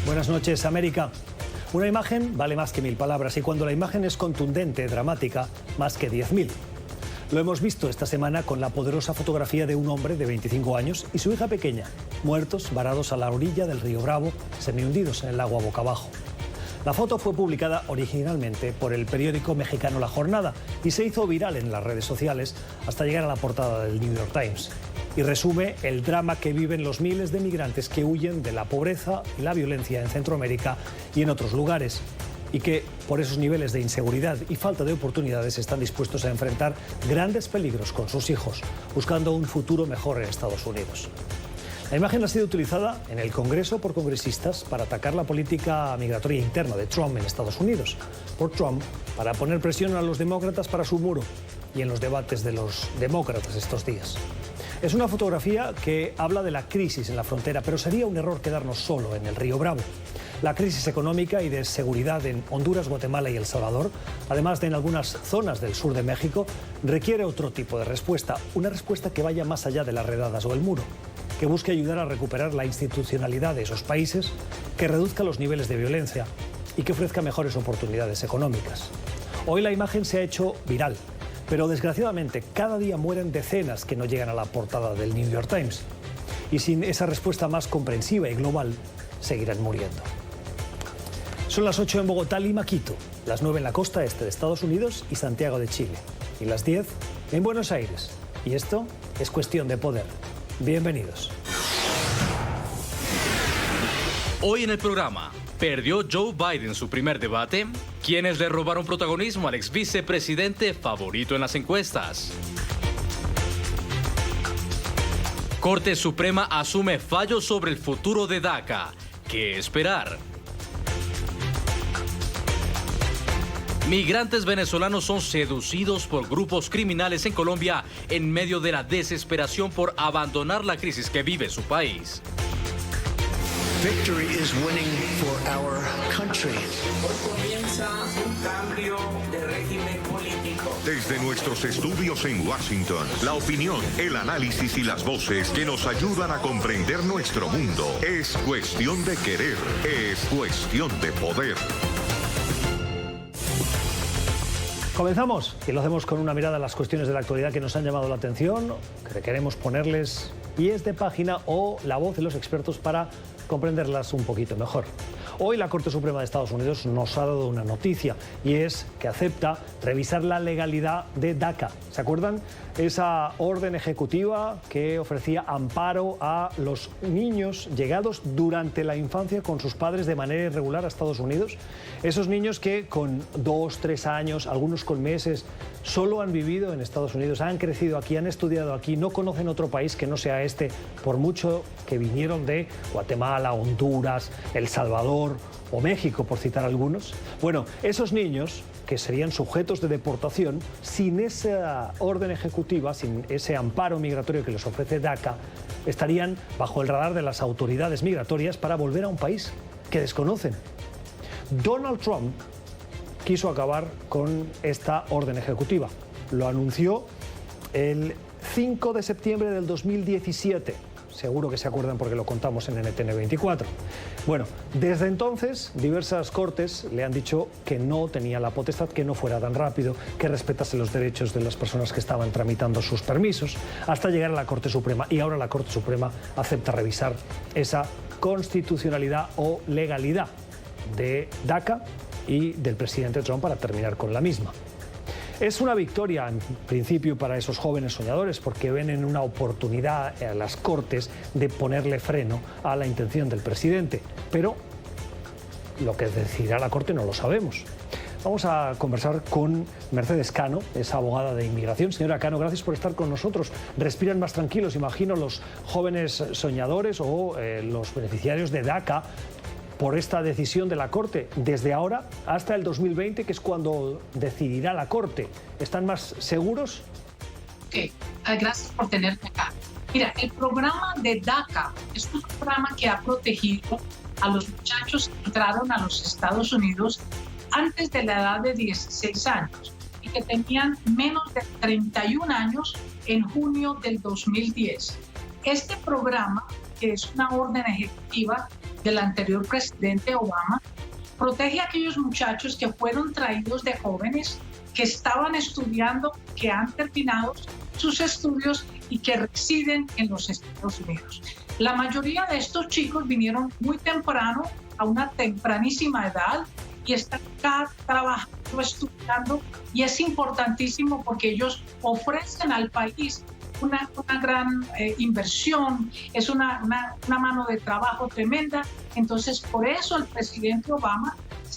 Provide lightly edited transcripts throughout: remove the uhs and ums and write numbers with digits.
Buenas noches, América. Una imagen vale más que 1000 palabras y cuando la imagen es contundente, dramática, más que 10.000. Lo hemos visto esta semana con la poderosa fotografía de un hombre de 25 años y su hija pequeña, muertos, varados a la orilla del río Bravo, semihundidos en el agua boca abajo. La foto fue publicada originalmente por el periódico mexicano La Jornada y se hizo viral en las redes sociales hasta llegar a la portada del New York Times. Y resume el drama que viven los miles de migrantes que huyen de la pobreza y la violencia en Centroamérica y en otros lugares, y que por esos niveles de inseguridad y falta de oportunidades están dispuestos a enfrentar grandes peligros con sus hijos, buscando un futuro mejor en Estados Unidos. La imagen ha sido utilizada en el Congreso por congresistas para atacar la política migratoria interna de Trump en Estados Unidos, por Trump para poner presión a los demócratas para su muro y en los debates de los demócratas estos días. Es una fotografía que habla de la crisis en la frontera, pero sería un error quedarnos solo en el río Bravo. La crisis económica y de seguridad en Honduras, Guatemala y El Salvador, además de en algunas zonas del sur de México, requiere otro tipo de respuesta, una respuesta que vaya más allá de las redadas o el muro, que busque ayudar a recuperar la institucionalidad de esos países, que reduzca los niveles de violencia y que ofrezca mejores oportunidades económicas. Hoy la imagen se ha hecho viral, pero desgraciadamente cada día mueren decenas que no llegan a la portada del New York Times. Y sin esa respuesta más comprensiva y global, seguirán muriendo. Son las 8 en Bogotá, Lima, Quito, las 9 en la costa este de Estados Unidos y Santiago de Chile, y las 10 en Buenos Aires. Y esto es Cuestión de Poder. Bienvenidos. Hoy en el programa, ¿perdió Joe Biden su primer debate? ¿Quiénes le robaron protagonismo al ex vicepresidente favorito en las encuestas? Corte Suprema asume fallo sobre el futuro de DACA. ¿Qué esperar? Migrantes venezolanos son seducidos por grupos criminales en Colombia en medio de la desesperación por abandonar la crisis que vive su país. Victory is winning for our country. Hoy comienza un cambio de régimen político. Desde nuestros estudios en Washington, la opinión, el análisis y las voces que nos ayudan a comprender nuestro mundo. Es cuestión de querer, es cuestión de poder. Comenzamos y lo hacemos con una mirada a las cuestiones de la actualidad que nos han llamado la atención, que queremos ponerles pies de página o la voz de los expertos para comprenderlas un poquito mejor. Hoy la Corte Suprema de Estados Unidos nos ha dado una noticia y es que acepta revisar la legalidad de DACA. ¿Se acuerdan? Esa orden ejecutiva que ofrecía amparo a los niños llegados durante la infancia con sus padres de manera irregular a Estados Unidos. Esos niños que con 2, 3 años, algunos con meses, solo han vivido en Estados Unidos, han crecido aquí, han estudiado aquí, no conocen otro país que no sea este, por mucho que vinieron de Guatemala, Honduras, El Salvador o México, por citar algunos. Bueno, esos niños que serían sujetos de deportación, sin esa orden ejecutiva, sin ese amparo migratorio que les ofrece DACA, estarían bajo el radar de las autoridades migratorias para volver a un país que desconocen. Donald Trump quiso acabar con esta orden ejecutiva. Lo anunció el 5 de septiembre del 2017. Seguro que se acuerdan porque lo contamos en NTN 24. Bueno, desde entonces diversas cortes le han dicho que no tenía la potestad, que no fuera tan rápido, que respetase los derechos de las personas que estaban tramitando sus permisos, hasta llegar a la Corte Suprema. Y ahora la Corte Suprema acepta revisar esa constitucionalidad o legalidad de DACA y del presidente Trump para terminar con la misma. Es una victoria, en principio, para esos jóvenes soñadores, porque ven en una oportunidad a las Cortes de ponerle freno a la intención del presidente. Pero lo que decidirá la Corte no lo sabemos. Vamos a conversar con Mercedes Cano, es abogada de inmigración. Señora Cano, gracias por estar con nosotros. Respiran más tranquilos, imagino, los jóvenes soñadores o los beneficiarios de DACA por esta decisión de la Corte, desde ahora hasta el 2020, que es cuando decidirá la Corte. ¿Están más seguros? Ok, gracias por tenerme acá. Mira, el programa de DACA es un programa que ha protegido a los muchachos que entraron a los Estados Unidos antes de la edad de 16 años y que tenían menos de 31 años en junio del 2010. Este programa, que es una orden ejecutiva, del anterior presidente Obama, protege a aquellos muchachos que fueron traídos de jóvenes, que estaban estudiando, que han terminado sus estudios y que residen en los Estados Unidos. La mayoría de estos chicos vinieron muy temprano, a una tempranísima edad, y están acá trabajando, estudiando, y es importantísimo porque ellos ofrecen al país una gran inversión, es una mano de trabajo tremenda. Entonces, por eso el presidente Obama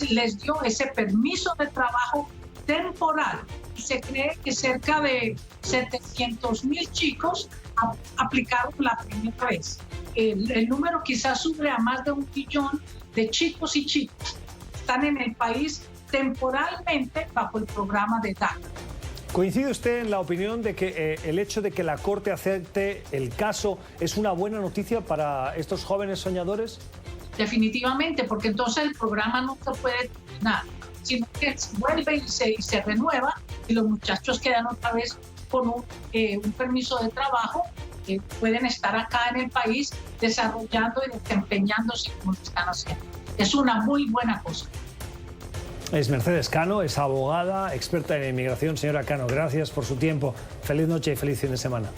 les dio ese permiso de trabajo temporal. Y se cree que cerca de 700,000 chicos aplicaron la primera vez. El número quizás sube a más de 1 millón de chicos y chicas que están en el país temporalmente bajo el programa de DACA. ¿Coincide usted en la opinión de que el hecho de que la Corte acepte el caso es una buena noticia para estos jóvenes soñadores? Definitivamente, porque entonces el programa no se puede terminar, sino que se vuelve y se renueva, y los muchachos quedan otra vez con un permiso de trabajo, pueden estar acá en el país desarrollando y desempeñándose como lo están haciendo. Es una muy buena cosa. Es Mercedes Cano, es abogada, experta en inmigración. Señora Cano, gracias por su tiempo. Feliz noche y feliz fin de semana.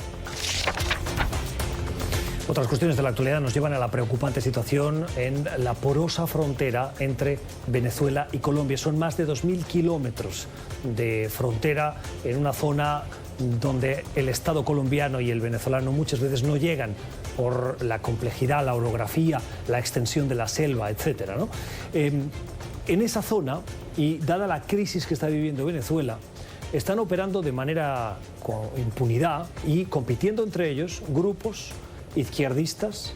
Otras cuestiones de la actualidad nos llevan a la preocupante situación en la porosa frontera entre Venezuela y Colombia. Son más de 2.000 kilómetros de frontera en una zona donde el Estado colombiano y el venezolano muchas veces no llegan por la complejidad, la orografía, la extensión de la selva, etcétera, ¿no? En esa zona, y dada la crisis que está viviendo Venezuela, están operando de manera con impunidad y compitiendo entre ellos grupos izquierdistas,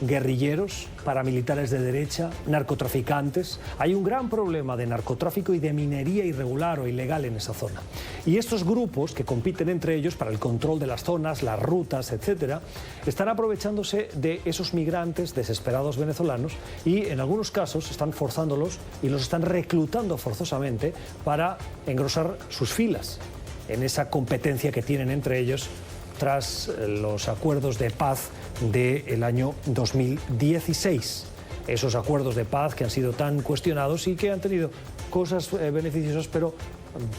guerrilleros, paramilitares de derecha, narcotraficantes. Hay un gran problema de narcotráfico y de minería irregular o ilegal en esa zona. Y estos grupos que compiten entre ellos para el control de las zonas, las rutas, etcétera, están aprovechándose de esos migrantes desesperados venezolanos y en algunos casos están forzándolos y los están reclutando forzosamente para engrosar sus filas en esa competencia que tienen entre ellos tras los acuerdos de paz del año 2016. Esos acuerdos de paz que han sido tan cuestionados y que han tenido cosas beneficiosas, pero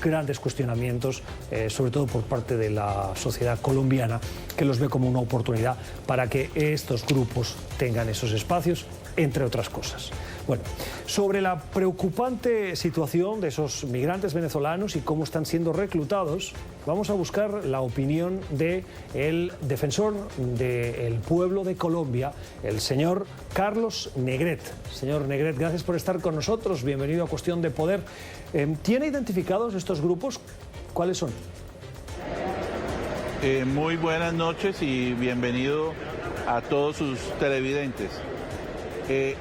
grandes cuestionamientos, sobre todo por parte de la sociedad colombiana, que los ve como una oportunidad para que estos grupos tengan esos espacios, entre otras cosas. Bueno, sobre la preocupante situación de esos migrantes venezolanos y cómo están siendo reclutados, vamos a buscar la opinión del defensor del pueblo de Colombia, el señor Carlos Negret. Señor Negret, gracias por estar con nosotros. Bienvenido a Cuestión de Poder. ¿Tiene identificados estos grupos? ¿Cuáles son? Muy buenas noches y bienvenido a todos sus televidentes.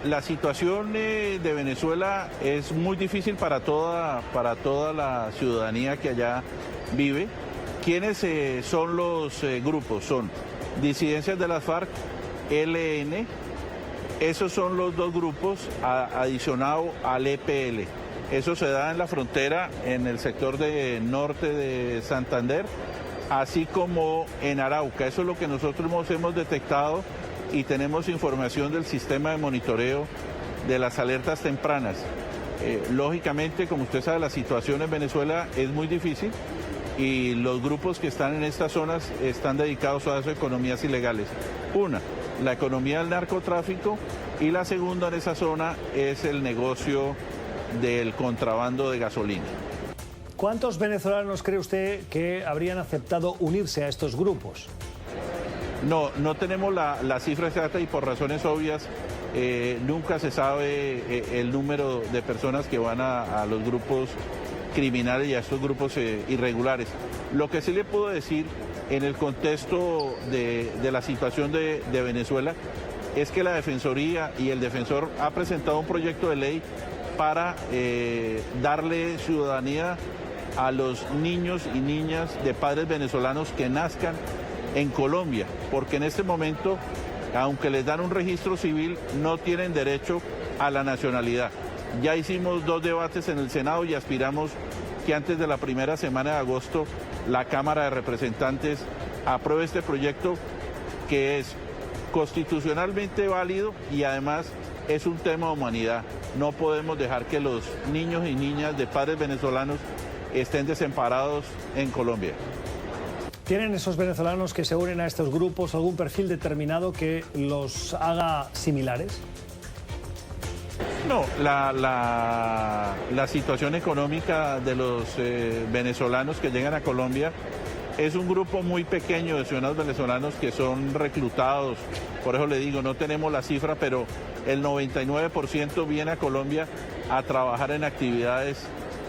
La situación de Venezuela es muy difícil para toda la ciudadanía que allá vive. ¿Quiénes son los grupos? Son disidencias de las FARC, ELN, esos son los dos grupos adicionados al EPL. Eso se da en la frontera, en el sector de norte de Santander, así como en Arauca. Eso es lo que nosotros hemos detectado y tenemos información del sistema de monitoreo de las alertas tempranas. Lógicamente, como usted sabe, la situación en Venezuela es muy difícil y los grupos que están en estas zonas están dedicados a esas economías ilegales. Una, la economía del narcotráfico, y la segunda en esa zona es el negocio del contrabando de gasolina. ¿Cuántos venezolanos cree usted que habrían aceptado unirse a estos grupos? No tenemos la cifra exacta y por razones obvias nunca se sabe el número de personas que van a los grupos criminales y a estos grupos irregulares. Lo que sí le puedo decir en el contexto de la situación de Venezuela es que la Defensoría y el defensor ha presentado un proyecto de ley para darle ciudadanía a los niños y niñas de padres venezolanos que nazcan en Colombia, porque en este momento, aunque les dan un registro civil, no tienen derecho a la nacionalidad. Ya hicimos 2 debates en el Senado y aspiramos que antes de la primera semana de agosto la Cámara de Representantes apruebe este proyecto que es constitucionalmente válido y además es un tema de humanidad. No podemos dejar que los niños y niñas de padres venezolanos estén desamparados en Colombia. ¿Tienen esos venezolanos que se unen a estos grupos algún perfil determinado que los haga similares? No, la situación económica de los venezolanos que llegan a Colombia es un grupo muy pequeño de ciudadanos venezolanos que son reclutados. Por eso le digo, no tenemos la cifra, pero el 99% viene a Colombia a trabajar en actividades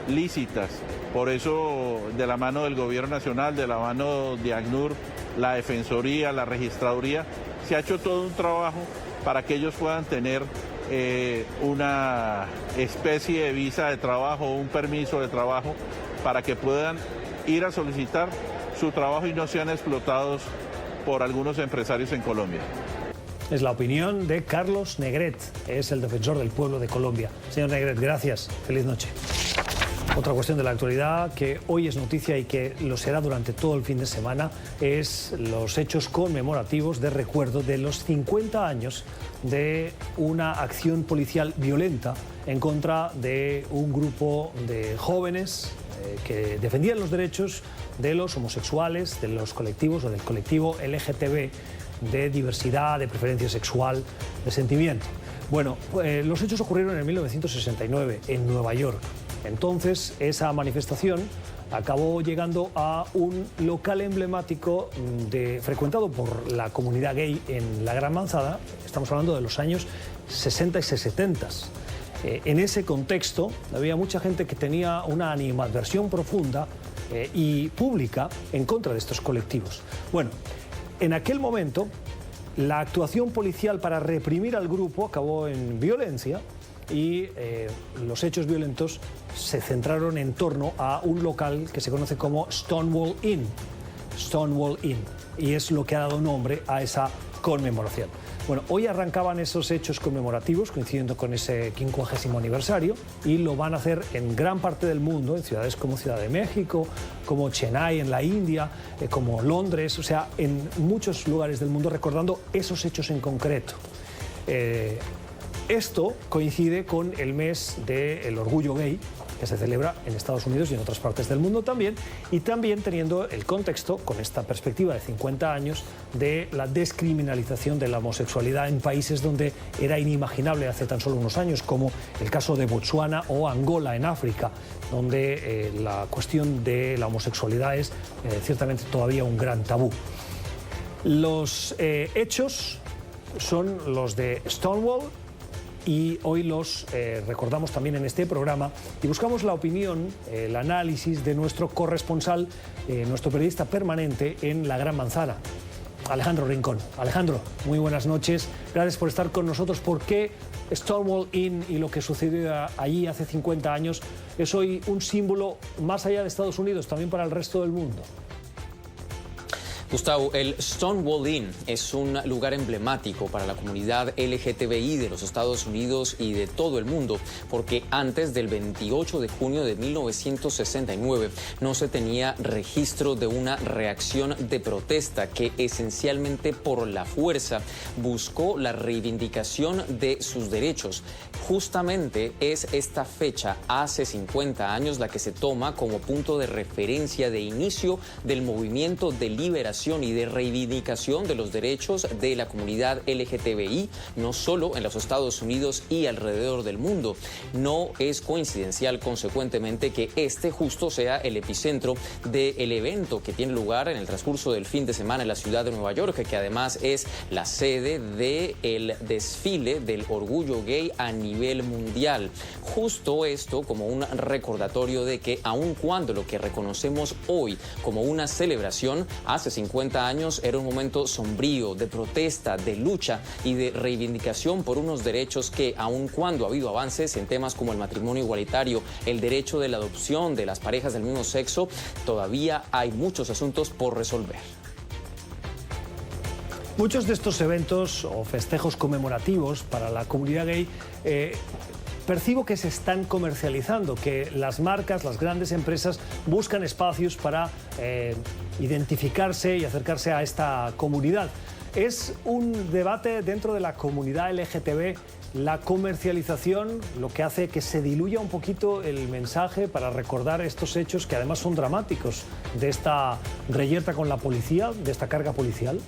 lícitas. Por eso, de la mano del Gobierno Nacional, de la mano de ACNUR, la Defensoría, la Registraduría, se ha hecho todo un trabajo para que ellos puedan tener una especie de visa de trabajo, un permiso de trabajo, para que puedan ir a solicitar su trabajo y no sean explotados por algunos empresarios en Colombia. Es la opinión de Carlos Negret, es el defensor del pueblo de Colombia. Señor Negret, gracias. Feliz noche. Otra cuestión de la actualidad que hoy es noticia y que lo será durante todo el fin de semana es los hechos conmemorativos de recuerdo de los 50 años de una acción policial violenta en contra de un grupo de jóvenes que defendían los derechos de los homosexuales, de los colectivos o del colectivo LGTB, de diversidad, de preferencia sexual, de sentimiento. Bueno, los hechos ocurrieron en 1969 en Nueva York. Entonces, esa manifestación acabó llegando a un local emblemático frecuentado por la comunidad gay en la Gran Manzana. Estamos hablando de los años 60 y 70. En ese contexto había mucha gente que tenía una animadversión profunda y pública en contra de estos colectivos. Bueno, en aquel momento la actuación policial para reprimir al grupo acabó en violencia y los hechos violentos se centraron en torno a un local que se conoce como Stonewall Inn. Stonewall Inn. Y es lo que ha dado nombre a esa conmemoración. Bueno, hoy arrancaban esos hechos conmemorativos coincidiendo con ese 50º aniversario y lo van a hacer en gran parte del mundo, en ciudades como Ciudad de México, como Chennai en la India, como Londres, o sea, en muchos lugares del mundo recordando esos hechos en concreto. Esto coincide con el mes del orgullo gay, que se celebra en Estados Unidos y en otras partes del mundo también, y también teniendo el contexto, con esta perspectiva de 50 años, de la descriminalización de la homosexualidad en países donde era inimaginable hace tan solo unos años, como el caso de Botsuana o Angola en África, donde la cuestión de la homosexualidad es ciertamente todavía un gran tabú. Los hechos son los de Stonewall, y hoy los recordamos también en este programa y buscamos la opinión, el análisis de nuestro corresponsal, nuestro periodista permanente en la Gran Manzana, Alejandro Rincón. Alejandro, muy buenas noches, gracias por estar con nosotros. ¿Por qué Stonewall Inn y lo que sucedió allí hace 50 años es hoy un símbolo más allá de Estados Unidos, también para el resto del mundo? Gustavo, el Stonewall Inn es un lugar emblemático para la comunidad LGTBI de los Estados Unidos y de todo el mundo, porque antes del 28 de junio de 1969 no se tenía registro de una reacción de protesta que esencialmente por la fuerza buscó la reivindicación de sus derechos. Justamente es esta fecha, hace 50 años, la que se toma como punto de referencia de inicio del movimiento de liberación y de reivindicación de los derechos de la comunidad LGTBI, no solo en los Estados Unidos y alrededor del mundo. No es coincidencial, consecuentemente, que este justo sea el epicentro del evento que tiene lugar en el transcurso del fin de semana en la ciudad de Nueva York, que además es la sede del desfile del orgullo gay a nivel mundial. Justo esto como un recordatorio de que aun cuando lo que reconocemos hoy como una celebración, hace 50 años era un momento sombrío, de protesta, de lucha y de reivindicación por unos derechos que, aun cuando ha habido avances en temas como el matrimonio igualitario, el derecho de la adopción de las parejas del mismo sexo, todavía hay muchos asuntos por resolver. Muchos de estos eventos o festejos conmemorativos para la comunidad gay percibo que se están comercializando, que las marcas, las grandes empresas buscan espacios para identificarse y acercarse a esta comunidad. Es un debate dentro de la comunidad LGTB la comercialización lo que hace que se diluya un poquito el mensaje para recordar estos hechos que además son dramáticos de esta reyerta con la policía, de esta carga policial?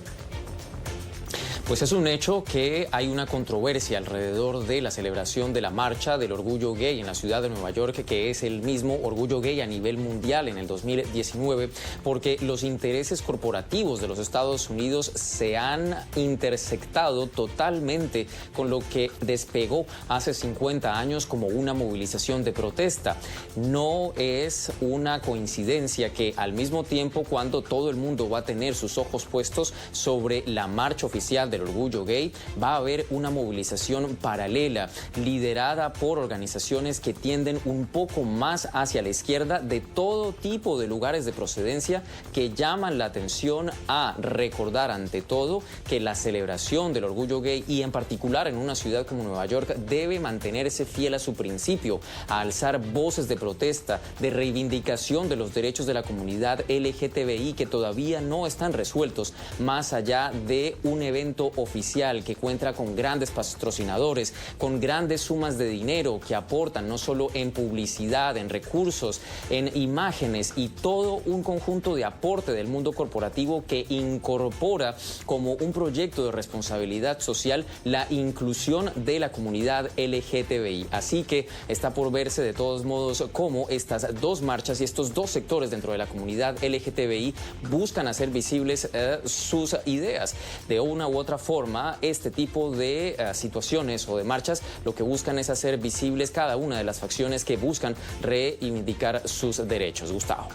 Pues es un hecho que hay una controversia alrededor de la celebración de la marcha del orgullo gay en la ciudad de Nueva York, que es el mismo orgullo gay a nivel mundial en el 2019, porque los intereses corporativos de los Estados Unidos se han intersectado totalmente con lo que despegó hace 50 años como una movilización de protesta. No es una coincidencia que al mismo tiempo, cuando todo el mundo va a tener sus ojos puestos sobre la marcha oficial del orgullo gay, va a haber una movilización paralela liderada por organizaciones que tienden un poco más hacia la izquierda, de todo tipo de lugares de procedencia, que llaman la atención a recordar ante todo que la celebración del orgullo gay, y en particular en una ciudad como Nueva York, debe mantenerse fiel a su principio, a alzar voces de protesta, de reivindicación de los derechos de la comunidad LGTBI que todavía no están resueltos, más allá de un evento oficial que cuenta con grandes patrocinadores, con grandes sumas de dinero que aportan no solo en publicidad, en recursos, en imágenes y todo un conjunto de aporte del mundo corporativo que incorpora como un proyecto de responsabilidad social la inclusión de la comunidad LGTBI. Así que está por verse de todos modos cómo estas dos marchas y estos dos sectores dentro de la comunidad LGTBI buscan hacer visibles sus ideas. De una u otra forma, este tipo de situaciones o de marchas lo que buscan es hacer visibles cada una de las facciones que buscan reivindicar sus derechos. Gustavo.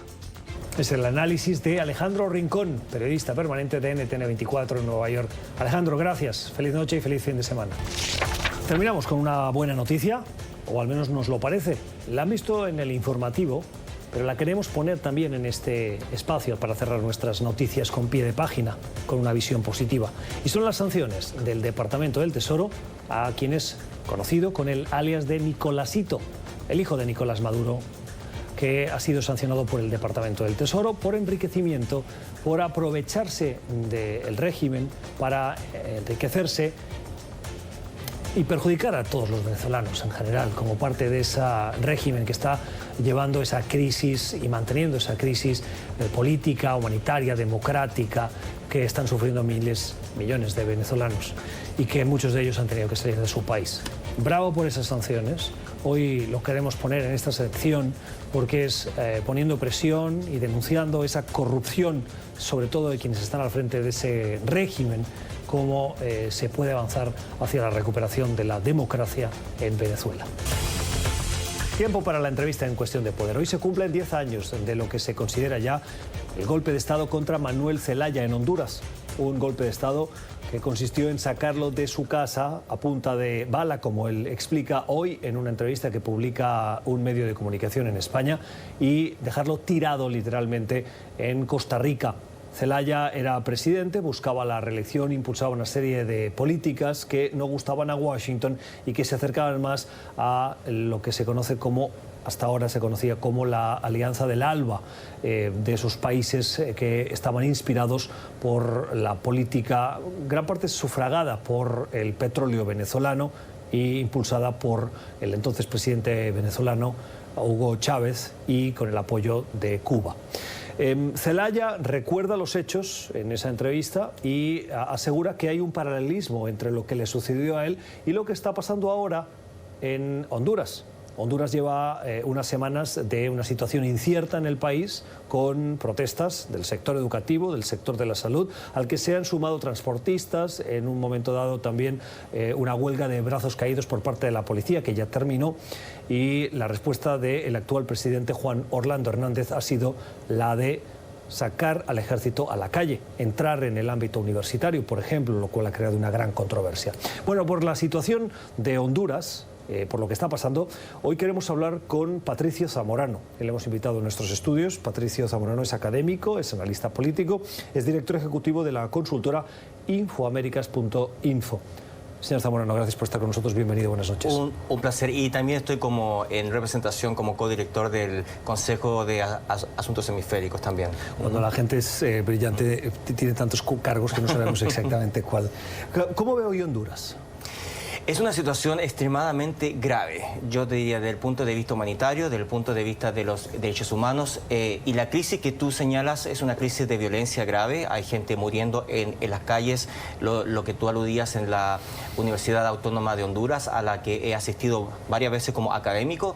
Es el análisis de Alejandro Rincón, periodista permanente de NTN24 en Nueva York. Alejandro, gracias. Feliz noche y feliz fin de semana. Terminamos con una buena noticia, o al menos nos lo parece. La han visto en el informativo, pero la queremos poner también en este espacio para cerrar nuestras noticias con pie de página, con una visión positiva. Y son las sanciones del Departamento del Tesoro a quien es conocido con el alias de Nicolásito, el hijo de Nicolás Maduro, que ha sido sancionado por el Departamento del Tesoro por enriquecimiento, por aprovecharse del régimen para enriquecerse y perjudicar a todos los venezolanos en general, como parte de ese régimen que está llevando esa crisis y manteniendo esa crisis política, humanitaria, democrática, que están sufriendo millones de venezolanos y que muchos de ellos han tenido que salir de su país. Bravo por esas sanciones. Hoy lo queremos poner en esta sección porque es poniendo presión y denunciando esa corrupción, sobre todo de quienes están al frente de ese régimen, cómo se puede avanzar hacia la recuperación de la democracia en Venezuela. Tiempo para la entrevista en Cuestión de Poder. Hoy se cumplen 10 años de lo que se considera ya el golpe de Estado contra Manuel Zelaya en Honduras. Un golpe de Estado que consistió en sacarlo de su casa a punta de bala, como él explica hoy en una entrevista que publica un medio de comunicación en España, y dejarlo tirado literalmente en Costa Rica. Zelaya era presidente, buscaba la reelección, impulsaba una serie de políticas que no gustaban a Washington y que se acercaban más a lo que se conoce como, hasta ahora se conocía como la Alianza del ALBA, de esos países que estaban inspirados por la política, gran parte sufragada por el petróleo venezolano e impulsada por el entonces presidente venezolano Hugo Chávez y con el apoyo de Cuba. Zelaya recuerda los hechos en esa entrevista y asegura que hay un paralelismo entre lo que le sucedió a él y lo que está pasando ahora en Honduras. Honduras lleva unas semanas de una situación incierta en el país, con protestas del sector educativo, del sector de la salud, al que se han sumado transportistas, en un momento dado también una huelga de brazos caídos por parte de la policía, que ya terminó, y la respuesta del actual presidente Juan Orlando Hernández ha sido la de sacar al ejército a la calle, entrar en el ámbito universitario, por ejemplo, lo cual ha creado una gran controversia. Bueno, por la situación de Honduras, por lo que está pasando, hoy queremos hablar con Patricio Zamorano. Le hemos invitado a nuestros estudios. Patricio Zamorano es académico, es analista político, es director ejecutivo de la consultora Infoamericas.info. Señor Zamorano, gracias por estar con nosotros. Bienvenido, buenas noches. Un placer. Y también estoy en representación como codirector del Consejo de Asuntos Hemisféricos también. Cuando la gente es brillante, tiene tantos cargos que no sabemos exactamente cuál. ¿Cómo ve hoy Honduras? Es una situación extremadamente grave, yo te diría, desde el punto de vista humanitario, desde el punto de vista de los derechos humanos, y la crisis que tú señalas es una crisis de violencia grave. Hay gente muriendo en las calles, lo que tú aludías en la Universidad Autónoma de Honduras, a la que he asistido varias veces como académico,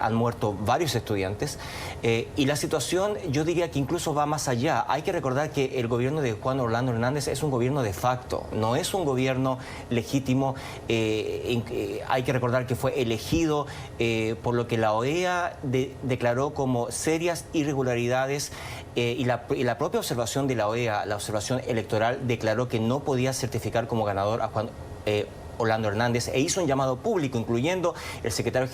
han muerto varios estudiantes, y la situación yo diría que incluso va más allá. Hay que recordar que el gobierno de Juan Orlando Hernández es un gobierno de facto, no es un gobierno legítimo. Hay que recordar que fue elegido por lo que la OEA declaró como serias irregularidades, y la propia observación de la OEA, la observación electoral, declaró que no podía certificar como ganador a Juan Orlando Hernández, e hizo un llamado público, incluyendo el secretario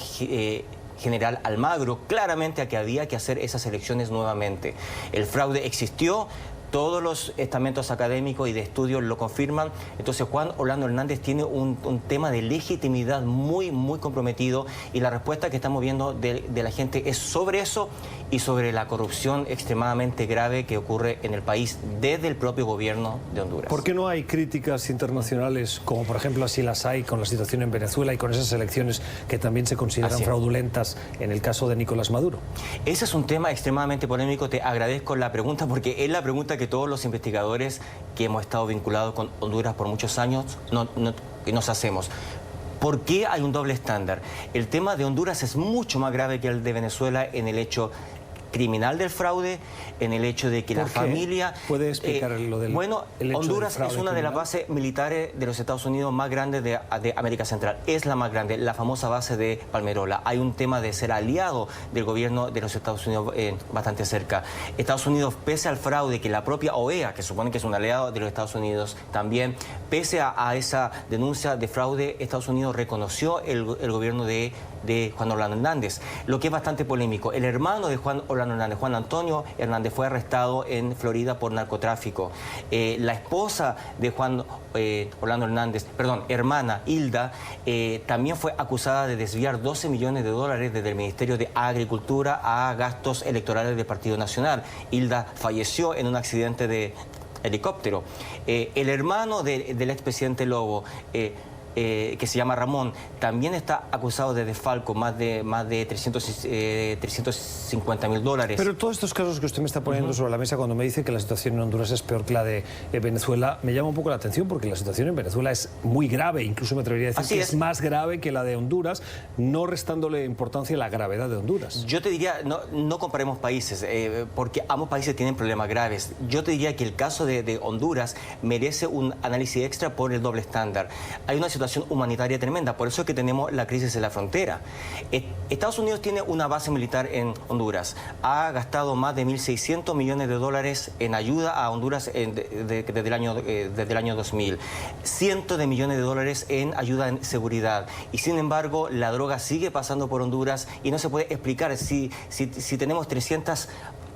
general Almagro, claramente a que había que hacer esas elecciones nuevamente. El fraude existió. Todos los estamentos académicos y de estudios lo confirman. Entonces Juan Orlando Hernández tiene un tema de legitimidad muy, muy comprometido, y la respuesta que estamos viendo de la gente es sobre eso y sobre la corrupción extremadamente grave que ocurre en el país desde el propio gobierno de Honduras. ¿Por qué no hay críticas internacionales, como por ejemplo así las hay con la situación en Venezuela y con esas elecciones que también se consideran fraudulentas en el caso de Nicolás Maduro? Ese es un tema extremadamente polémico. Te agradezco la pregunta, porque es la pregunta que todos los investigadores que hemos estado vinculados con Honduras por muchos años nos hacemos. ¿Por qué hay un doble estándar? El tema de Honduras es mucho más grave que el de Venezuela en el hecho criminal del fraude, en el hecho de que la familia... ¿Puede explicar lo del Bueno, Honduras es una de las bases militares de los Estados Unidos más grandes de América Central. Es la más grande, la famosa base de Palmerola. Hay un tema de ser aliado del gobierno de los Estados Unidos bastante cerca. Estados Unidos, pese al fraude que la propia OEA, que supone que es un aliado de los Estados Unidos también, pese a esa denuncia de fraude, Estados Unidos reconoció el gobierno de Juan Orlando Hernández, lo que es bastante polémico. El hermano de Juan Orlando Hernández, Juan Antonio Hernández, fue arrestado en Florida por narcotráfico. La esposa de Juan Orlando Hernández, hermana Hilda, también fue acusada de desviar 12 millones de dólares desde el Ministerio de Agricultura a gastos electorales del Partido Nacional. Hilda falleció en un accidente de helicóptero. El hermano del expresidente Lobo, que se llama Ramón, también está acusado de desfalco, más de 350 mil dólares. Pero todos estos casos que usted me está poniendo sobre la mesa, cuando me dice que la situación en Honduras es peor que la de Venezuela, me llama un poco la atención, porque la situación en Venezuela es muy grave, incluso me atrevería a decir que es más grave que la de Honduras, no restándole importancia a la gravedad de Honduras. Yo te diría, no comparemos países, porque ambos países tienen problemas graves. Yo te diría que el caso de Honduras merece un análisis extra por el doble estándar. Hay una situación humanitaria tremenda, por eso es que tenemos la crisis en la frontera. Estados Unidos tiene una base militar en Honduras, ha gastado más de 1.600 millones de dólares en ayuda a Honduras desde el año 2000, cientos de millones de dólares en ayuda en seguridad, y sin embargo la droga sigue pasando por Honduras, y no se puede explicar si tenemos 300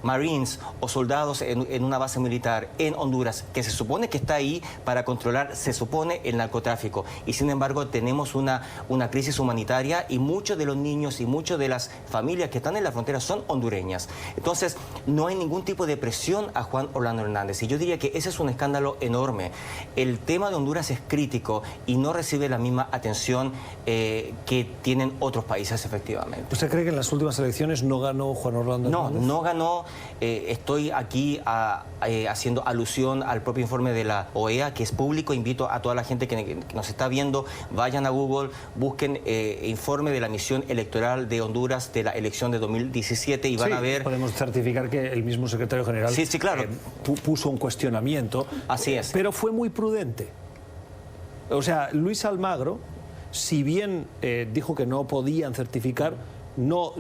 Marines o soldados en una base militar en Honduras, que se supone que está ahí para controlar, se supone, el narcotráfico, y sin embargo tenemos una crisis humanitaria, y muchos de los niños y muchas de las familias que están en la frontera son hondureñas. Entonces no hay ningún tipo de presión a Juan Orlando Hernández, y yo diría que ese es un escándalo enorme. El tema de Honduras es crítico y no recibe la misma atención que tienen otros países, efectivamente. ¿Usted cree que en las últimas elecciones no ganó Juan Orlando Hernández? No ganó. Estoy aquí haciendo alusión al propio informe de la OEA, que es público. Invito a toda la gente que nos está viendo, vayan a Google, busquen informe de la misión electoral de Honduras de la elección de 2017 y van a ver... Podemos certificar que el mismo secretario general claro. Puso un cuestionamiento. Así es. Pero fue muy prudente. O sea, Luis Almagro, si bien dijo que no podían certificar, no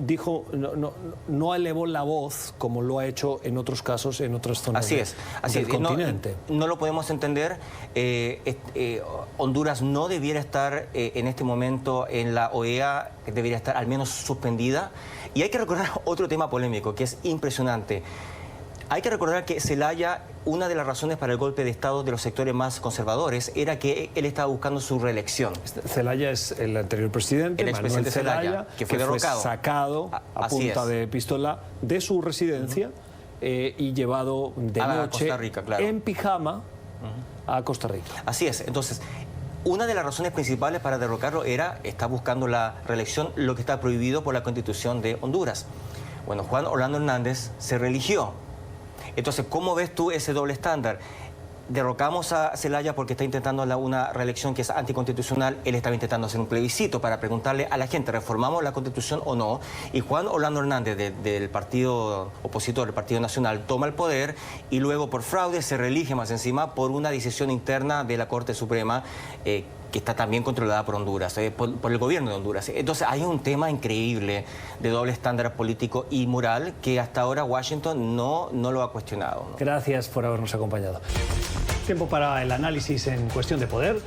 elevó la voz como lo ha hecho en otros casos, en otras zonas del continente. No lo podemos entender. Honduras no debiera estar en este momento en la OEA, debería estar al menos suspendida. Y hay que recordar otro tema polémico que es impresionante. Hay que recordar que Zelaya, una de las razones para el golpe de Estado de los sectores más conservadores era que él estaba buscando su reelección. Zelaya es el anterior presidente, el expresidente Zelaya, que fue derrocado. Sacado a punta de pistola de su residencia y llevado de noche Costa Rica, claro, en pijama a Costa Rica. Así es. Entonces, una de las razones principales para derrocarlo está buscando la reelección, lo que está prohibido por la Constitución de Honduras. Bueno, Juan Orlando Hernández se reeligió. Entonces, ¿cómo ves tú ese doble estándar? Derrocamos a Zelaya porque está intentando una reelección que es anticonstitucional. Él estaba intentando hacer un plebiscito para preguntarle a la gente, ¿reformamos la Constitución o no? Y Juan Orlando Hernández, del partido opositor, el Partido Nacional, toma el poder y luego por fraude se reelige más encima por una decisión interna de la Corte Suprema que está también controlada por Honduras, por el gobierno de Honduras. Entonces hay un tema increíble de doble estándar político y moral que hasta ahora Washington no lo ha cuestionado, ¿no? Gracias por habernos acompañado. Tiempo para el análisis en cuestión de poder,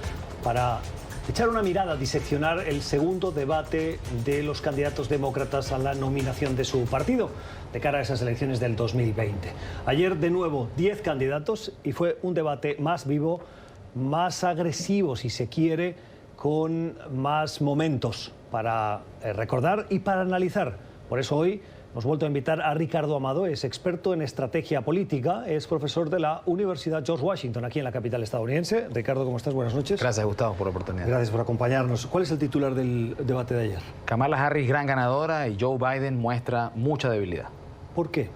para echar una mirada, diseccionar el segundo debate de los candidatos demócratas a la nominación de su partido de cara a esas elecciones del 2020. Ayer, de nuevo, 10 candidatos y fue un debate más vivo, más agresivo, si se quiere, con más momentos para recordar y para analizar. Por eso hoy hemos vuelto a invitar a Ricardo Amado, es experto en estrategia política, es profesor de la Universidad George Washington, aquí en la capital estadounidense. Ricardo, ¿cómo estás? Buenas noches. Gracias, Gustavo, por la oportunidad. Gracias por acompañarnos. ¿Cuál es el titular del debate de ayer? Kamala Harris, gran ganadora, y Joe Biden muestra mucha debilidad. ¿Por qué?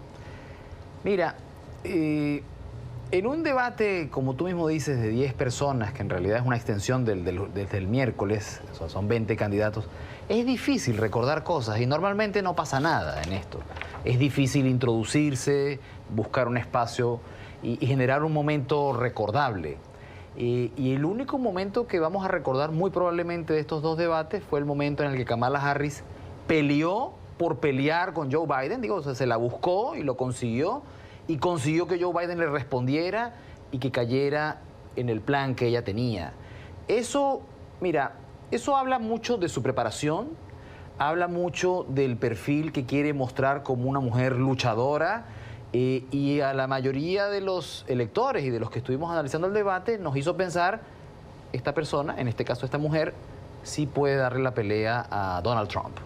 Mira, en un debate, como tú mismo dices, de 10 personas, que en realidad es una extensión desde el miércoles, son 20 candidatos, es difícil recordar cosas y normalmente no pasa nada en esto. Es difícil introducirse, buscar un espacio y generar un momento recordable. Y el único momento que vamos a recordar muy probablemente de estos dos debates fue el momento en el que Kamala Harris peleó por pelear con Joe Biden, digo, o sea, se la buscó y lo consiguió, y consiguió que Joe Biden le respondiera y que cayera en el plan que ella tenía. Eso, mira, eso habla mucho de su preparación, habla mucho del perfil que quiere mostrar como una mujer luchadora, y a la mayoría de los electores y de los que estuvimos analizando el debate nos hizo pensar, esta persona, en este caso esta mujer, sí puede darle la pelea a Donald Trump.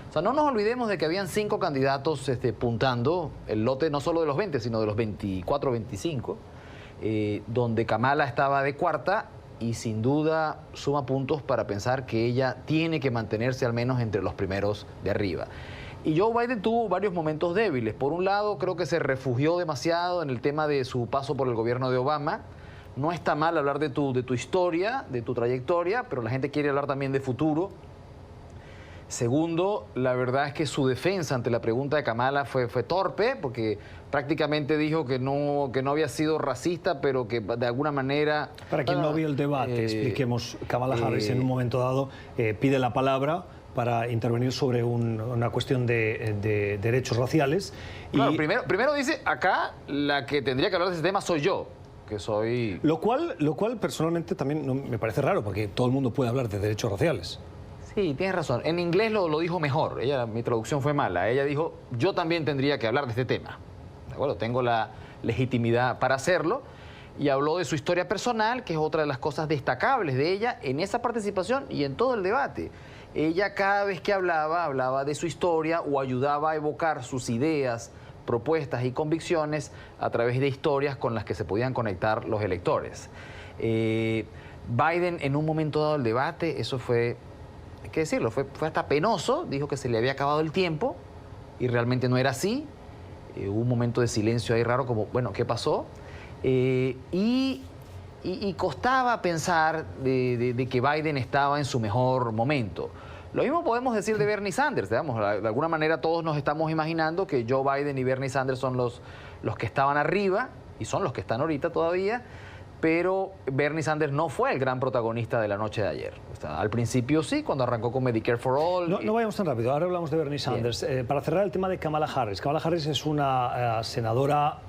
O sea, no nos olvidemos de que habían 5 candidatos puntando el lote no solo de los 20, sino de los 24 o 25, donde Kamala estaba de cuarta y sin duda suma puntos para pensar que ella tiene que mantenerse al menos entre los primeros de arriba. Y Joe Biden tuvo varios momentos débiles. Por un lado, creo que se refugió demasiado en el tema de su paso por el gobierno de Obama. No está mal hablar de tu historia, de tu trayectoria, pero la gente quiere hablar también de futuro. Segundo, la verdad es que su defensa ante la pregunta de Kamala fue torpe, porque prácticamente dijo que no había sido racista, pero que de alguna manera... Para quien no vio el debate, expliquemos. Kamala Harris en un momento dado pide la palabra para intervenir sobre una cuestión de derechos raciales. Claro, primero dice, acá la que tendría que hablar de ese tema soy yo, que soy... Lo cual personalmente también no, me parece raro, porque todo el mundo puede hablar de derechos raciales. Sí, tienes razón. En inglés lo dijo mejor. Mi traducción fue mala. Ella dijo, yo también tendría que hablar de este tema. ¿De acuerdo? Tengo la legitimidad para hacerlo. Y habló de su historia personal, que es otra de las cosas destacables de ella en esa participación y en todo el debate. Ella cada vez que hablaba de su historia o ayudaba a evocar sus ideas, propuestas y convicciones a través de historias con las que se podían conectar los electores. Biden, en un momento dado del debate, eso fue... hay que decirlo, fue hasta penoso, dijo que se le había acabado el tiempo y realmente no era así. Hubo un momento de silencio ahí raro, como, bueno, ¿qué pasó? Y costaba pensar de que Biden estaba en su mejor momento. Lo mismo podemos decir de Bernie Sanders, digamos, de alguna manera todos nos estamos imaginando que Joe Biden y Bernie Sanders son los que estaban arriba y son los que están ahorita todavía, pero Bernie Sanders no fue el gran protagonista de la noche de ayer. O sea, al principio sí, cuando arrancó con Medicare for All. No vayamos tan rápido, ahora hablamos de Bernie Sanders. Para cerrar el tema de Kamala Harris. Kamala Harris es una senadora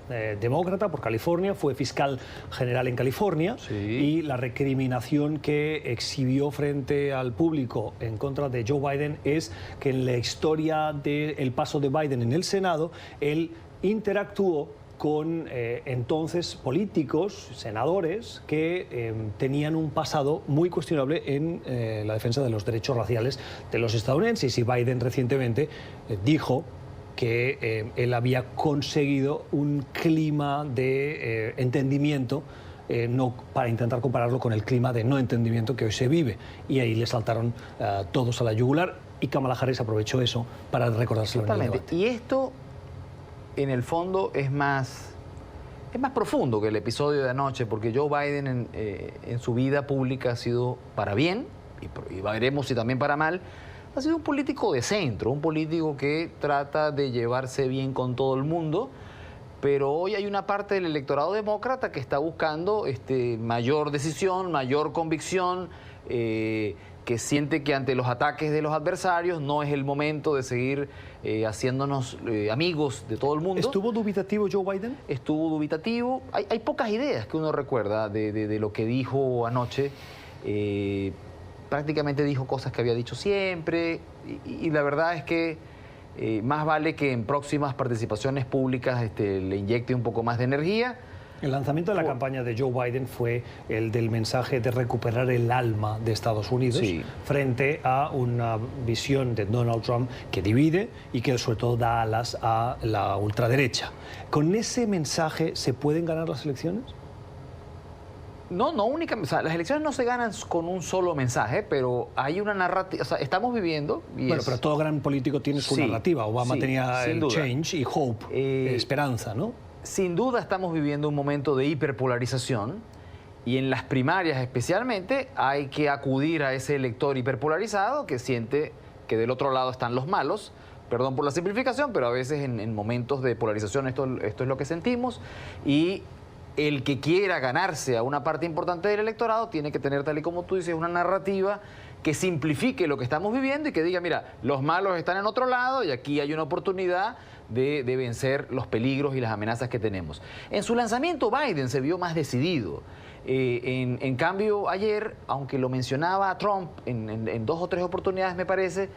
demócrata por California, fue fiscal general en California, sí. Y la recriminación que exhibió frente al público en contra de Joe Biden es que en la historia del paso de Biden en el Senado, él interactuó con entonces políticos, senadores, que tenían un pasado muy cuestionable en la defensa de los derechos raciales de los estadounidenses. Y Biden recientemente dijo que él había conseguido un clima de entendimiento no para intentar compararlo con el clima de no entendimiento que hoy se vive. Y ahí le saltaron todos a la yugular y Kamala Harris aprovechó eso para recordárselo en el debate. Y esto, en el fondo, es más profundo que el episodio de anoche, porque Joe Biden en su vida pública ha sido para bien, y veremos si también para mal, ha sido un político de centro, un político que trata de llevarse bien con todo el mundo, pero hoy hay una parte del electorado demócrata que está buscando mayor decisión, mayor convicción, que siente que ante los ataques de los adversarios no es el momento de seguir haciéndonos amigos de todo el mundo. ¿Estuvo dubitativo Joe Biden? Estuvo dubitativo. Hay pocas ideas que uno recuerda de lo que dijo anoche. Prácticamente dijo cosas que había dicho siempre y la verdad es que más vale que en próximas participaciones públicas le inyecte un poco más de energía. El lanzamiento de la campaña de Joe Biden fue el del mensaje de recuperar el alma de Estados Unidos frente a una visión de Donald Trump que divide y que sobre todo da alas a la ultraderecha. ¿Con ese mensaje se pueden ganar las elecciones? No únicamente, o sea, las elecciones no se ganan con un solo mensaje, pero hay una narrativa, o sea, estamos viviendo... pero todo gran político tiene su narrativa. Obama tenía el change y hope, esperanza, ¿no? Sin duda estamos viviendo un momento de hiperpolarización y en las primarias especialmente hay que acudir a ese elector hiperpolarizado que siente que del otro lado están los malos. Perdón por la simplificación, pero a veces en momentos de polarización esto es lo que sentimos y el que quiera ganarse a una parte importante del electorado tiene que tener, tal y como tú dices, una narrativa que simplifique lo que estamos viviendo y que diga, mira, los malos están en otro lado y aquí hay una oportunidad de vencer los peligros y las amenazas que tenemos. En su lanzamiento Biden se vio más decidido. En cambio, ayer, aunque lo mencionaba Trump en 2 o 3 oportunidades, me parece,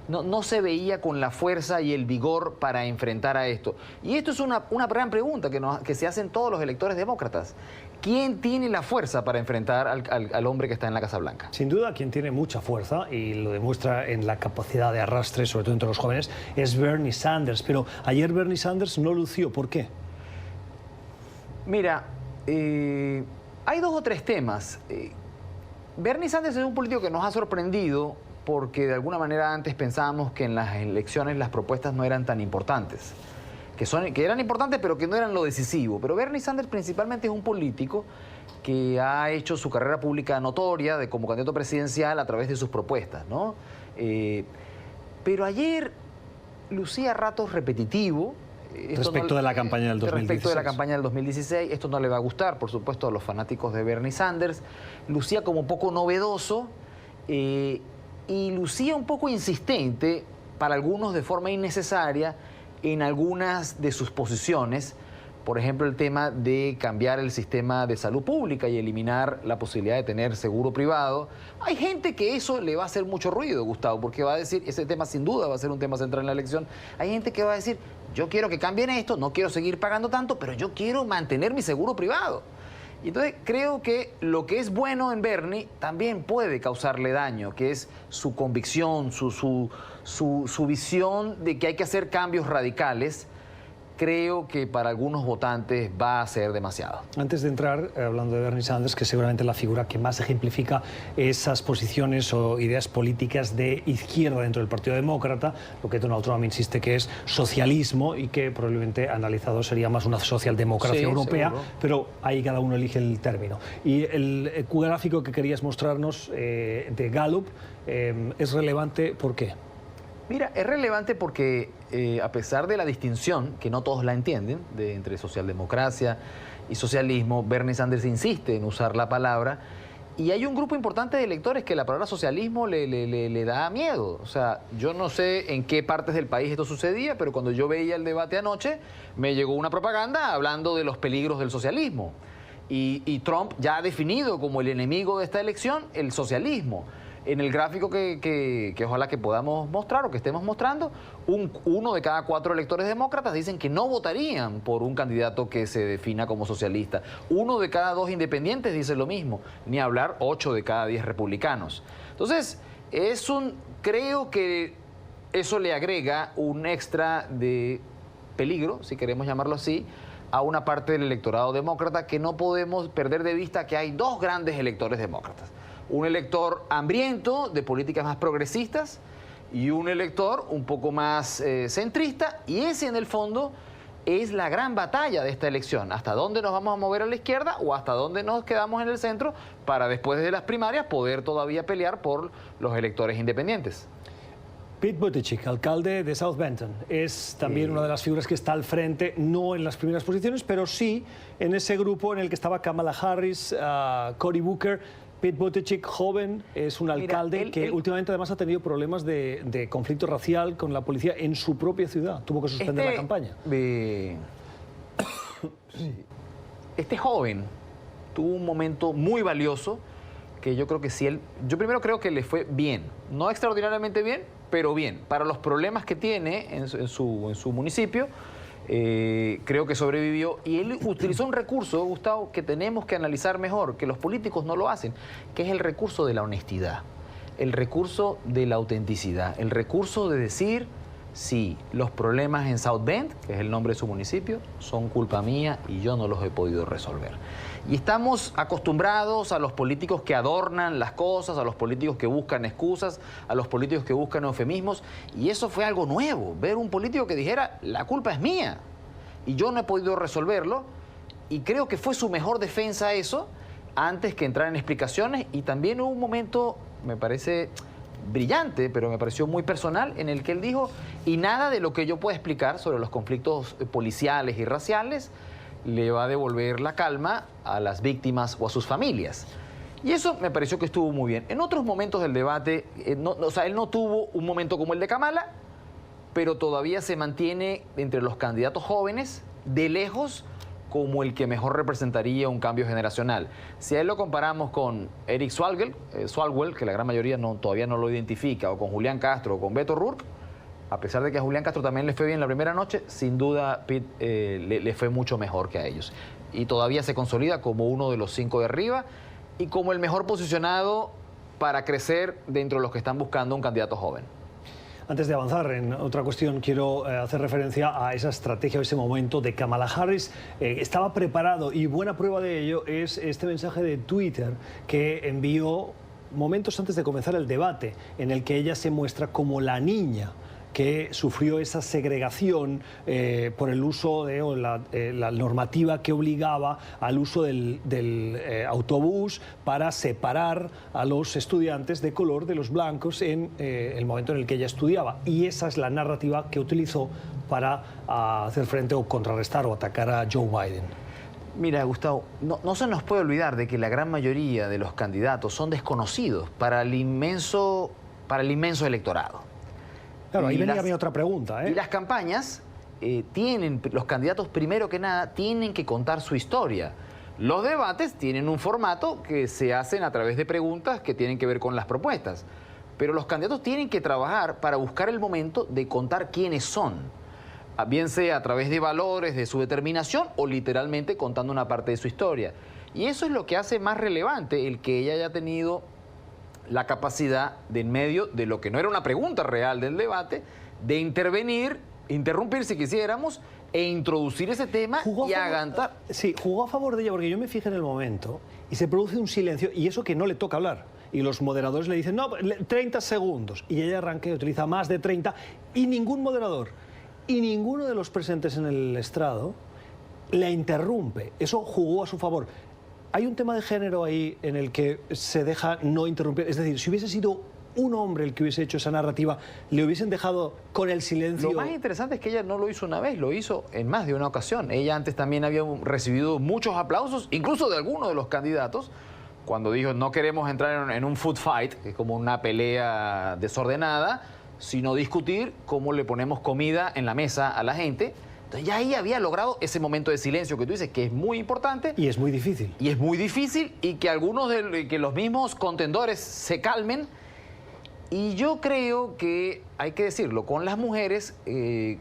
no se veía con la fuerza y el vigor para enfrentar a esto. Y esto es una gran pregunta que se hacen todos los electores demócratas. ¿Quién tiene la fuerza para enfrentar al hombre que está en la Casa Blanca? Sin duda, quien tiene mucha fuerza, y lo demuestra en la capacidad de arrastre, sobre todo entre los jóvenes, es Bernie Sanders. Pero ayer Bernie Sanders no lució. ¿Por qué? Mira, hay 2 o 3 temas. Bernie Sanders es un político que nos ha sorprendido porque de alguna manera antes pensábamos que en las elecciones las propuestas no eran tan importantes. Que eran importantes pero que no eran lo decisivo. Pero Bernie Sanders principalmente es un político que ha hecho su carrera pública notoria como candidato presidencial a través de sus propuestas, ¿no? Pero ayer lucía a ratos repetitivo. Respecto de la campaña del 2016. Respecto de la campaña del 2016. Esto no le va a gustar, por supuesto, a los fanáticos de Bernie Sanders. Lucía como poco novedoso y lucía un poco insistente, para algunos de forma innecesaria, en algunas de sus posiciones. Por ejemplo, el tema de cambiar el sistema de salud pública y eliminar la posibilidad de tener seguro privado. Hay gente que eso le va a hacer mucho ruido, Gustavo, porque va a decir, ese tema sin duda va a ser un tema central en la elección. Hay gente que va a decir, yo quiero que cambien esto, no quiero seguir pagando tanto, pero yo quiero mantener mi seguro privado. Y entonces creo que lo que es bueno en Bernie también puede causarle daño, que es su convicción, su visión de que hay que hacer cambios radicales. Creo que para algunos votantes va a ser demasiado. Antes de entrar, hablando de Bernie Sanders, que seguramente la figura que más ejemplifica esas posiciones o ideas políticas de izquierda dentro del Partido Demócrata, lo que Donald Trump insiste que es socialismo y que probablemente analizado sería más una socialdemocracia europea, seguro. Pero ahí cada uno elige el término. Y el gráfico que querías mostrarnos de Gallup es relevante, ¿por qué? Mira, es relevante porque a pesar de la distinción, que no todos la entienden, entre socialdemocracia y socialismo, Bernie Sanders insiste en usar la palabra y hay un grupo importante de electores que la palabra socialismo le da miedo. O sea, yo no sé en qué partes del país esto sucedía, pero cuando yo veía el debate anoche, me llegó una propaganda hablando de los peligros del socialismo. Y Trump ya ha definido como el enemigo de esta elección el socialismo. En el gráfico que ojalá que podamos mostrar o que estemos mostrando, 1 de cada 4 electores demócratas dicen que no votarían por un candidato que se defina como socialista. 1 de cada 2 independientes dice lo mismo, ni hablar 8 de cada 10 republicanos. Entonces, creo que eso le agrega un extra de peligro, si queremos llamarlo así, a una parte del electorado demócrata, que no podemos perder de vista que hay dos grandes electores demócratas. Un elector hambriento de políticas más progresistas y un elector un poco más centrista, y ese en el fondo es la gran batalla de esta elección. ¿Hasta dónde nos vamos a mover a la izquierda o hasta dónde nos quedamos en el centro para después de las primarias poder todavía pelear por los electores independientes? Pete Buttigieg, alcalde de South Benton, es también una de las figuras que está al frente, no en las primeras posiciones, pero sí en ese grupo en el que estaba Kamala Harris, Cory Booker. Pete Buttigieg, joven, es un alcalde que últimamente además ha tenido problemas de conflicto racial con la policía en su propia ciudad. Tuvo que suspender la campaña. Este joven tuvo un momento muy valioso que yo creo que sí, yo primero creo que le fue bien, no extraordinariamente bien, pero bien. Para los problemas que tiene en su municipio, creo que sobrevivió, y él utilizó un recurso, Gustavo, que tenemos que analizar mejor, que los políticos no lo hacen, que es el recurso de la honestidad, el recurso de la autenticidad, el recurso de decir, sí, los problemas en South Bend, que es el nombre de su municipio, son culpa mía y yo no los he podido resolver. Y estamos acostumbrados a los políticos que adornan las cosas, a los políticos que buscan excusas, a los políticos que buscan eufemismos, y eso fue algo nuevo, ver un político que dijera, la culpa es mía y yo no he podido resolverlo, y creo que fue su mejor defensa eso, antes que entrar en explicaciones. Y también hubo un momento, me parece brillante, pero me pareció muy personal, en el que él dijo, y nada de lo que yo pueda explicar sobre los conflictos policiales y raciales le va a devolver la calma a las víctimas o a sus familias. Y eso me pareció que estuvo muy bien. En otros momentos del debate, él no tuvo un momento como el de Kamala, pero todavía se mantiene entre los candidatos jóvenes, de lejos, como el que mejor representaría un cambio generacional. Si a él lo comparamos con Eric Swalwell, que la gran mayoría todavía no lo identifica, o con Julián Castro o con Beto O'Rourke, a pesar de que a Julián Castro también le fue bien la primera noche, sin duda Pete le fue mucho mejor que a ellos. Y todavía se consolida como uno de los 5 de arriba y como el mejor posicionado para crecer dentro de los que están buscando un candidato joven. Antes de avanzar en otra cuestión, quiero hacer referencia a esa estrategia, a ese momento de Kamala Harris. Estaba preparado, y buena prueba de ello es este mensaje de Twitter que envió momentos antes de comenzar el debate, en el que ella se muestra como la niña que sufrió esa segregación por el uso de la normativa que obligaba al uso del autobús para separar a los estudiantes de color de los blancos en el momento en el que ella estudiaba. Y esa es la narrativa que utilizó para hacer frente o contrarrestar o atacar a Joe Biden. Mira, Gustavo, no se nos puede olvidar de que la gran mayoría de los candidatos son desconocidos para el inmenso electorado. Claro, ahí venía mi otra pregunta. Y las campañas los candidatos, primero que nada, tienen que contar su historia. Los debates tienen un formato que se hacen a través de preguntas que tienen que ver con las propuestas. Pero los candidatos tienen que trabajar para buscar el momento de contar quiénes son. Bien sea a través de valores, de su determinación, o literalmente contando una parte de su historia. Y eso es lo que hace más relevante el que ella haya tenido la capacidad de, en medio de lo que no era una pregunta real del debate, de interrumpir si quisiéramos, e introducir ese tema y agantar. Sí, jugó a favor de ella, porque yo me fijé en el momento y se produce un silencio, y eso que no le toca hablar. Y los moderadores le dicen, no, 30 segundos. Y ella arranca y utiliza más de 30, y ningún moderador y ninguno de los presentes en el estrado la interrumpe. Eso jugó a su favor. Hay un tema de género ahí en el que se deja no interrumpir. Es decir, si hubiese sido un hombre el que hubiese hecho esa narrativa, le hubiesen dejado con el silencio. Lo más interesante es que ella no lo hizo una vez, lo hizo en más de una ocasión. Ella antes también había recibido muchos aplausos, incluso de algunos de los candidatos, cuando dijo, no queremos entrar en un food fight, que es como una pelea desordenada, sino discutir cómo le ponemos comida en la mesa a la gente. Entonces ya ahí había logrado ese momento de silencio que tú dices, que es muy importante. Y es muy difícil. Y es muy difícil, y que que los mismos contendores se calmen. Y yo creo que, hay que decirlo, con las mujeres,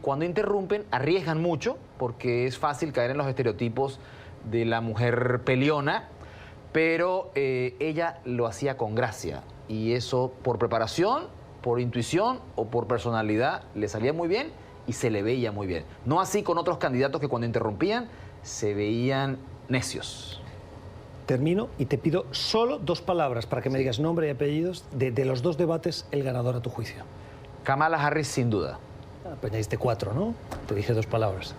cuando interrumpen, arriesgan mucho, porque es fácil caer en los estereotipos de la mujer peleona, pero ella lo hacía con gracia. Y eso, por preparación, por intuición o por personalidad, le salía muy bien y se le veía muy bien. No así con otros candidatos que cuando interrumpían se veían necios. Termino y te pido solo 2 palabras para que me digas nombre y apellidos de los 2 debates, el ganador a tu juicio. Kamala Harris, sin duda. Pues ya diste 4, ¿no? Te dije 2 palabras.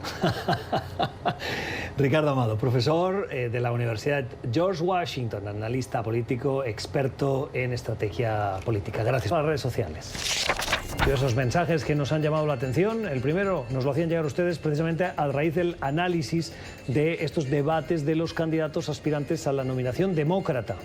Ricardo Amado, profesor de la Universidad George Washington, analista político, experto en estrategia política. Gracias por las redes sociales. Y esos mensajes que nos han llamado la atención, el primero nos lo hacían llegar ustedes precisamente a raíz del análisis de estos debates de los candidatos aspirantes a la nominación demócrata.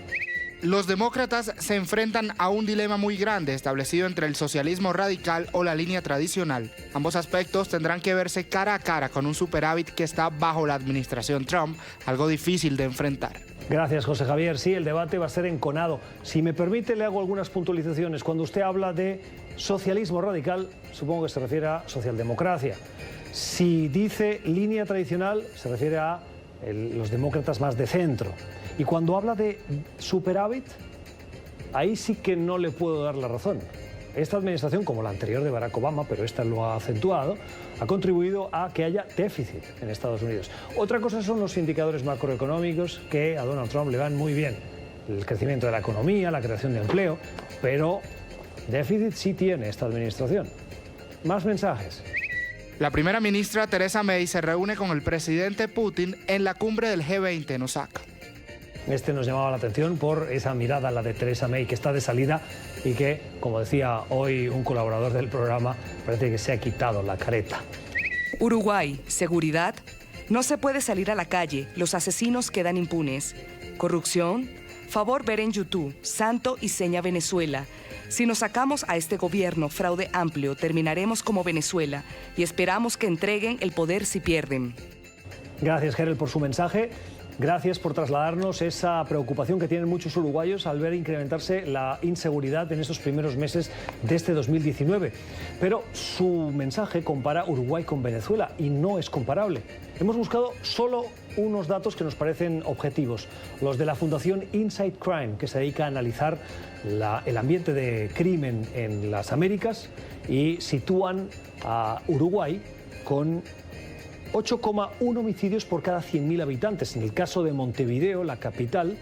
Los demócratas se enfrentan a un dilema muy grande establecido entre el socialismo radical o la línea tradicional. Ambos aspectos tendrán que verse cara a cara con un superávit que está bajo la administración Trump, algo difícil de enfrentar. Gracias, José Javier. Sí, el debate va a ser enconado. Si me permite, le hago algunas puntualizaciones. Cuando usted habla de socialismo radical, supongo que se refiere a socialdemocracia. Si dice línea tradicional, se refiere a los demócratas más de centro. Y cuando habla de superávit, ahí sí que no le puedo dar la razón. Esta administración, como la anterior de Barack Obama, pero esta lo ha acentuado, ha contribuido a que haya déficit en Estados Unidos. Otra cosa son los indicadores macroeconómicos que a Donald Trump le van muy bien. El crecimiento de la economía, la creación de empleo, pero déficit sí tiene esta administración. Más mensajes. La primera ministra Theresa May se reúne con el presidente Putin en la cumbre del G20 en Osaka. Este nos llamaba la atención por esa mirada, la de Theresa May, que está de salida y que, como decía hoy un colaborador del programa, parece que se ha quitado la careta. Uruguay, seguridad. No se puede salir a la calle, los asesinos quedan impunes. Corrupción. Favor ver en YouTube, Santo y Seña Venezuela. Si nos sacamos a este gobierno fraude amplio, terminaremos como Venezuela y esperamos que entreguen el poder si pierden. Gracias, Gerel, por su mensaje. Gracias por trasladarnos esa preocupación que tienen muchos uruguayos al ver incrementarse la inseguridad en estos primeros meses de este 2019. Pero su mensaje compara Uruguay con Venezuela y no es comparable. Hemos buscado solo unos datos que nos parecen objetivos, los de la Fundación Inside Crime, que se dedica a analizar el ambiente de crimen en las Américas y sitúan a Uruguay con 8,1 homicidios por cada 100.000 habitantes. En el caso de Montevideo, la capital,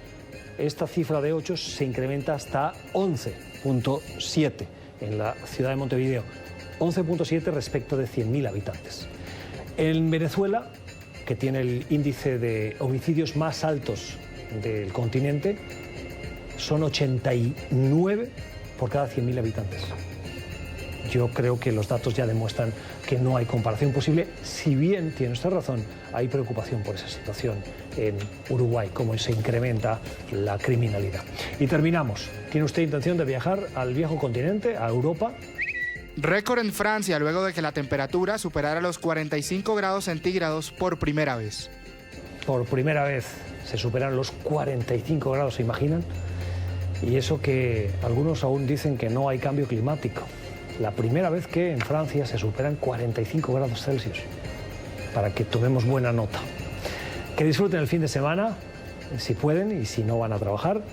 esta cifra de 8 se incrementa hasta 11,7 en la ciudad de Montevideo. 11,7 respecto de 100.000 habitantes. En Venezuela, que tiene el índice de homicidios más altos del continente, son 89 por cada 100.000 habitantes. Yo creo que los datos ya demuestran que no hay comparación posible, si bien, tiene usted razón, hay preocupación por esa situación en Uruguay, cómo se incrementa la criminalidad. Y terminamos. ¿Tiene usted intención de viajar al viejo continente, a Europa? Récord en Francia luego de que la temperatura superara los 45 grados centígrados por primera vez. Por primera vez se superan los 45 grados, ¿se imaginan? Y eso que algunos aún dicen que no hay cambio climático. La primera vez que en Francia se superan 45 grados Celsius, para que tomemos buena nota. Que disfruten el fin de semana, si pueden, y si no van a trabajar,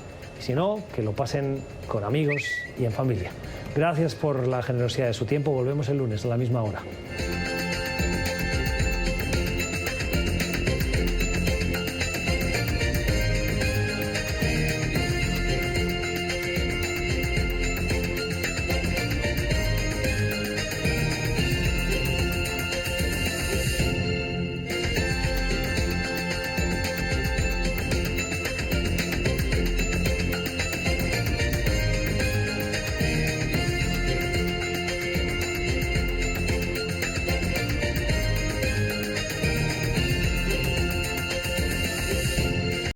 y si no, que lo pasen con amigos y en familia. Gracias por la generosidad de su tiempo, volvemos el lunes a la misma hora.